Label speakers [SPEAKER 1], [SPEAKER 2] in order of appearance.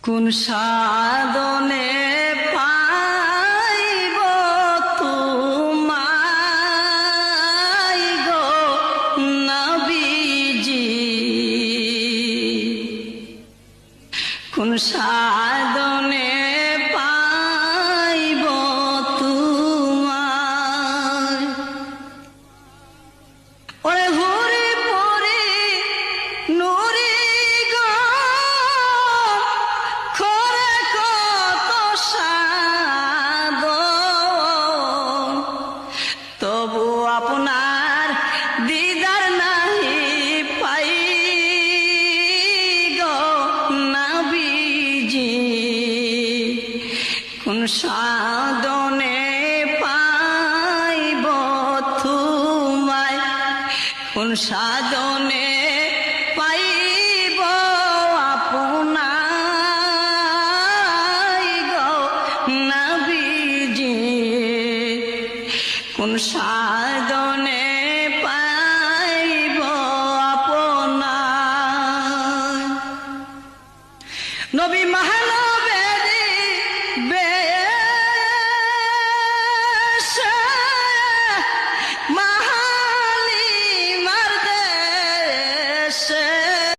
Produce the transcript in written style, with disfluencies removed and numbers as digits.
[SPEAKER 1] কোন সাধনে পাইব তোমায় গো নবীজি, কোন সাধনে পাইব তোমায়। ওরে হুরি পরে নুরি গো করে কত সাধন, তবু আপনার দিদার নাহি পাই গো নবীজি। কোন সাধনে পাইব তোমায়, কোন সাধনে পাইব আপনায় গো নবীজি, কোন সাধনে পাইব আপনায়। নবী মাহা